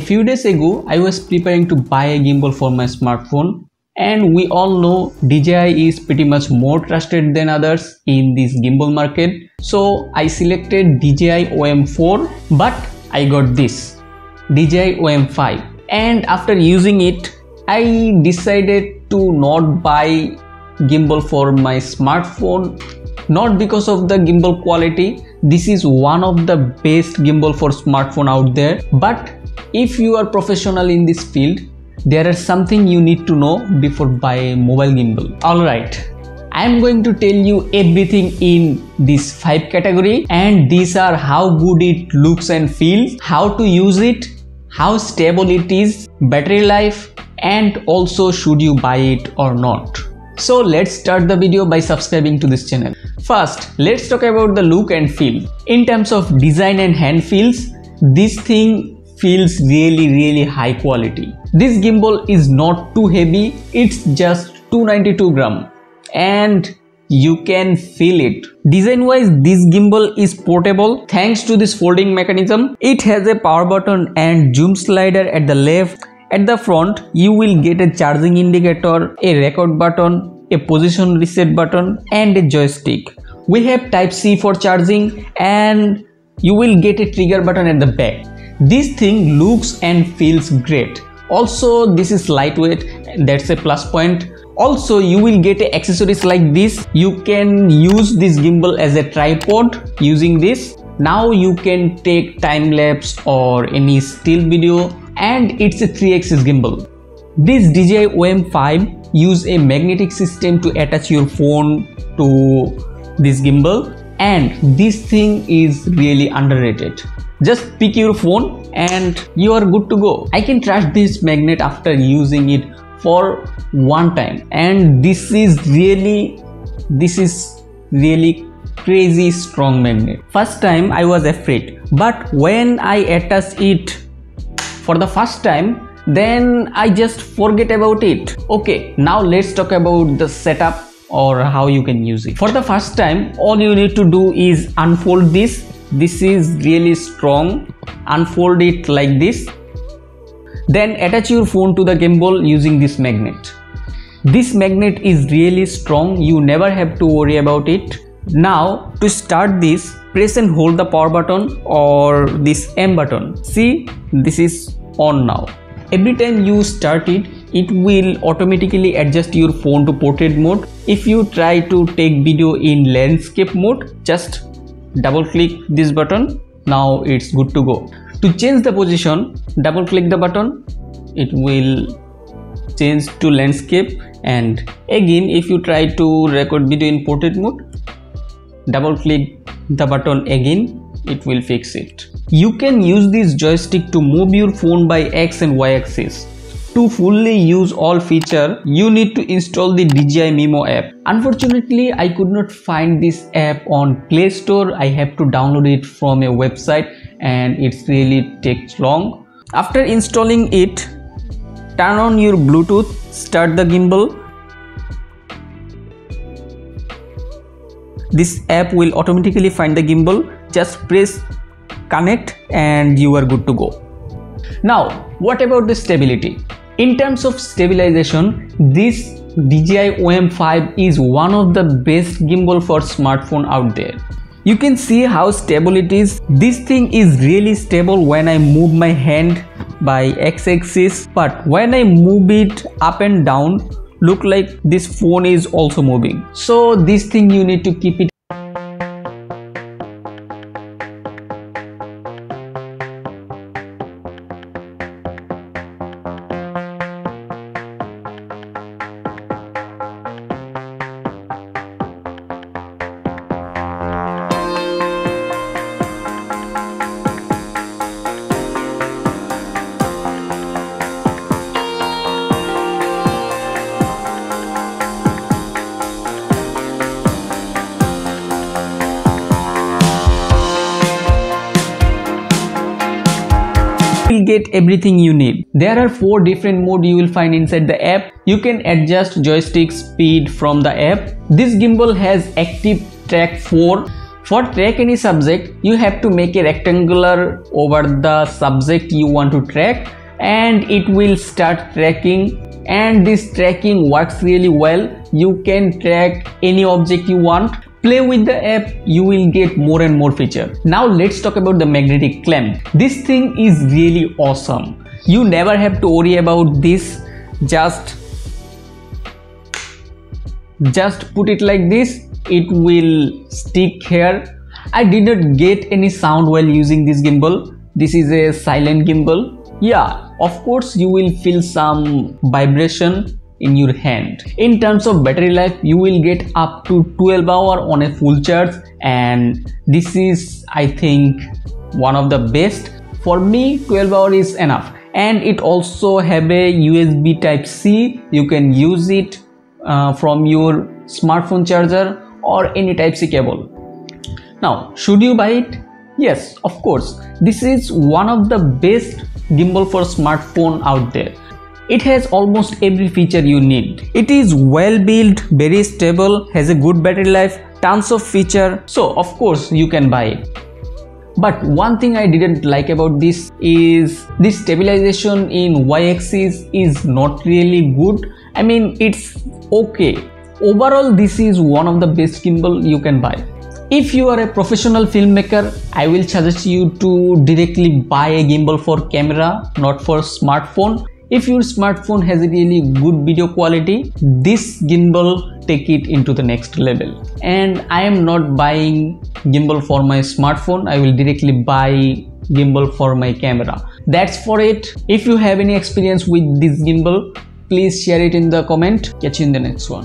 few days ago, I was preparing to buy a gimbal for my smartphone, and we all know DJI is pretty much more trusted than others in this gimbal market. So I selected DJI OM 4, but I got this DJI OM 5, and after using it, I decided to not buy gimbal for my smartphone, not because of the gimbal quality. This is one of the best gimbal for smartphone out there, but if you are professional in this field, there are something you need to know before buy a mobile gimbal. Alright, I am going to tell you everything in this 5 category, and these are how good it looks and feels, how to use it, how stable it is, battery life, and also should you buy it or not. So let's start the video by subscribing to this channel. First, let's talk about the look and feel. In terms of design and hand feels, this thing feels really high quality. This gimbal is not too heavy, it's just 292 gram and you can feel it. Design wise, this gimbal is portable thanks to this folding mechanism. It has a power button and zoom slider at the left. At the front, you will get a charging indicator, a record button, a position reset button, and a joystick. We have Type-C for charging, and you will get a trigger button at the back. This thing looks and feels great. Also, this is lightweight, that's a plus point. Also, you will get accessories like this. You can use this gimbal as a tripod using this. Now you can take time lapse or any still video, and it's a 3-axis gimbal. This DJI OM 5 use a magnetic system to attach your phone to this gimbal, and this thing is really underrated. Just pick your phone and you are good to go. I can trust this magnet after using it for one time, and this is really crazy strong magnet. First time I was afraid, but when I attached it for the first time, then I just forget about it. Okay, now let's talk about the setup or how you can use it. For the first time, all you need to do is unfold this. This is really strong. Unfold it like this. Then attach your phone to the gimbal using this magnet. This magnet is really strong. You never have to worry about it. Now to start this, press and hold the power button or this M button. See, this is on now. Every time you start it, it will automatically adjust your phone to portrait mode. If you try to take video in landscape mode, just double click this button. Now it's good to go. To change the position, double click the button. It will change to landscape, and again if you try to record video in portrait mode, double click the button again, it will fix it. You can use this joystick to move your phone by X and Y axis. To fully use all features, you need to install the DJI Mimo app. Unfortunately, I could not find this app on Play Store. I have to download it from a website, and it really takes long. After installing it, turn on your Bluetooth, start the gimbal. This app will automatically find the gimbal. Just press connect and you are good to go. Now, what about the stability? In terms of stabilization, this DJI OM 5 is one of the best gimbal for smartphone out there. You can see how stable it is. This thing is really stable when I move my hand by X-axis, but when I move it up and down, look like this phone is also moving. So this thing you need to keep it. will get everything you need. There are 4 different modes you will find inside the app. You can adjust joystick speed from the app. This gimbal has ActiveTrack 4 For track any subject, you have to make a rectangular over the subject you want to track, and it will start tracking, and this tracking works really well. You can track any object you want. Play with the app, you will get more and more features. Now let's talk about the magnetic clamp. This thing is really awesome. You never have to worry about this. Just put it like this, it will stick here. I did not get any sound while using this gimbal. This is a silent gimbal. Yeah, of course you will feel some vibration in your hand. In terms of battery life, you will get up to 12 hours on a full charge, and this is, I think, one of the best. For me, 12 hours is enough. And it also have a USB type C. You can use it from your smartphone charger or any type C cable. Now, should you buy it? Yes, of course. This is one of the best gimbal for smartphone out there. It has almost every feature you need. It is well built, very stable, has a good battery life, tons of feature. So of course you can buy it. But one thing I didn't like about this is this stabilization in y-axis is not really good. I mean, it's okay. Overall, this is one of the best gimbal you can buy. If you are a professional filmmaker, I will suggest you to directly buy a gimbal for camera, not for smartphone. If your smartphone has a really good video quality, this gimbal take it into the next level. And I am not buying gimbal for my smartphone. I will directly buy gimbal for my camera. That's for it. If you have any experience with this gimbal, please share it in the comment. Catch you in the next one.